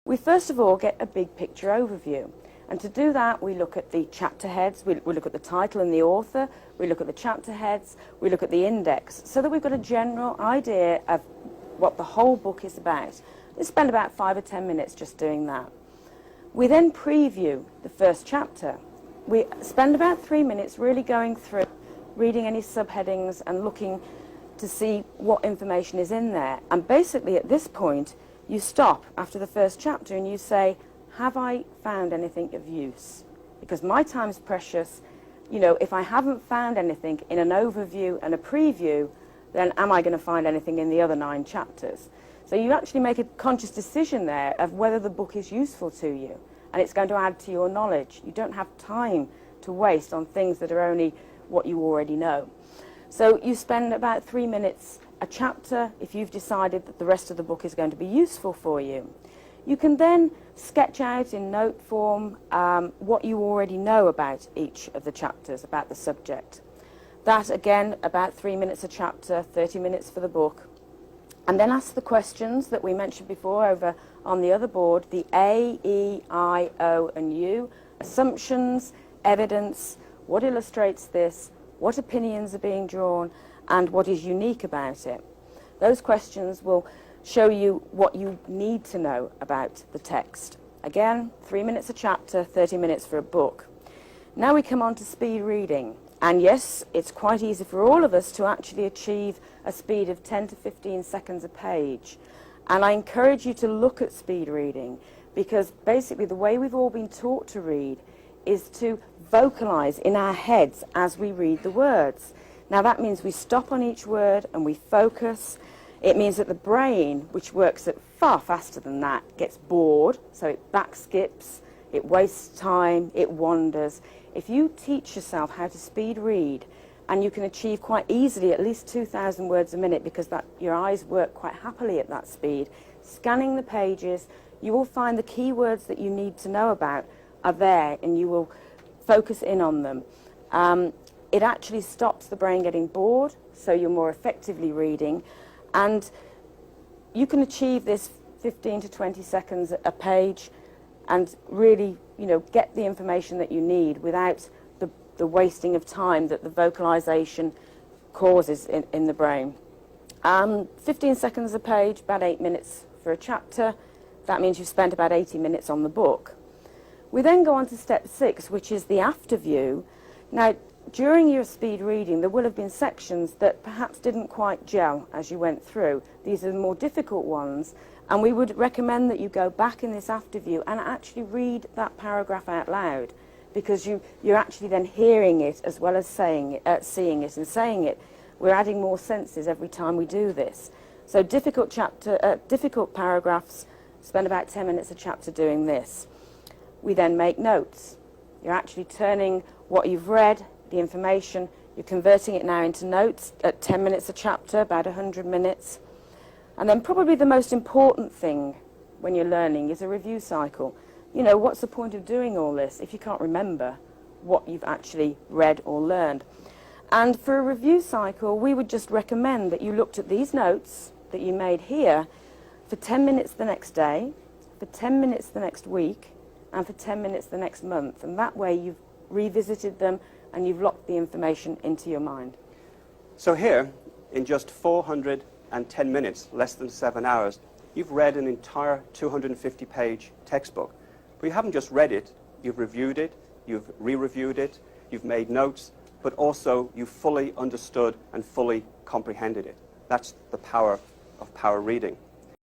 We first of all get a big picture overview. And to do that, we look at the chapter heads, we look at the title and the author, we look at the chapter heads, we look at the index, so that we've got a general idea of what the whole book is about. We spend about 5 or 10 minutes just doing that. We then preview the first chapter. We spend about 3 minutes really going through, reading any subheadings and looking to see what information is in there. And basically at this point, you stop after the first chapter and you say, have I found anything of use? Because my time's precious. You know, if I haven't found anything in an overview and a preview, then am I going to find anything in the other 9 chapters? So you actually make a conscious decision there of whether the book is useful to you, and it's going to add to your knowledge. You don't have time to waste on things that are only what you already know. So you spend about 3 minutes a chapter if you've decided that the rest of the book is going to be useful for you. You can then sketch out in note form what you already know about each of the chapters, about the subject. That, again, about 3 minutes a chapter, 30 minutes for the book. And then ask the questions that we mentioned before over on the other board, the A, E, I, O, and U. Assumptions, evidence, what illustrates this, what opinions are being drawn, and what is unique about it. Those questions will show you what you need to know about the text. Again, 3 minutes a chapter, 30 minutes for a book. Now we come on to speed reading. And yes, it's quite easy for all of us to actually achieve a speed of 10 to 15 seconds a page. And I encourage you to look at speed reading, because basically the way we've all been taught to read is to vocalize in our heads as we read the words. Now that means we stop on each word and we focus. It means that the brain, which works at far faster than that, gets bored, so it back skips, it wastes time, it wanders. If you teach yourself how to speed read, and you can achieve quite easily at least 2,000 words a minute, because your eyes work quite happily at that speed, scanning the pages, you will find the key words that you need to know about are there, and you will focus in on them. It actually stops the brain getting bored, so you're more effectively reading. And you can achieve this 15 to 20 seconds a page and really, get the information that you need without the wasting of time that the vocalization causes in the brain. 15 seconds a page, about 8 minutes for a chapter. That means you've spent about 80 minutes on the book. We then go on to step 6, which is the after view. Now, during your speed reading, there will have been sections that perhaps didn't quite gel as you went through. These are the more difficult ones, and we would recommend that you go back in this after view and actually read that paragraph out loud, because you're actually then hearing it as well as seeing it and saying it. We're adding more senses every time we do this. So difficult paragraphs, spend about 10 minutes a chapter doing this. We then make notes. You're actually turning what you've read, the information, you're converting it now into notes at 10 minutes a chapter, about 100 minutes. And then probably the most important thing when you're learning is a review cycle. What's the point of doing all this if you can't remember what you've actually read or learned? And for a review cycle, we would just recommend that you looked at these notes that you made here for 10 minutes the next day, for 10 minutes the next week, and for 10 minutes the next month. And that way you've revisited them and you've locked the information into your mind. So here, in just 410 minutes, less than 7 hours, you've read an entire 250-page textbook. But you haven't just read it, you've reviewed it, you've re-reviewed it, you've made notes, but also you've fully understood and fully comprehended it. That's the power of power reading.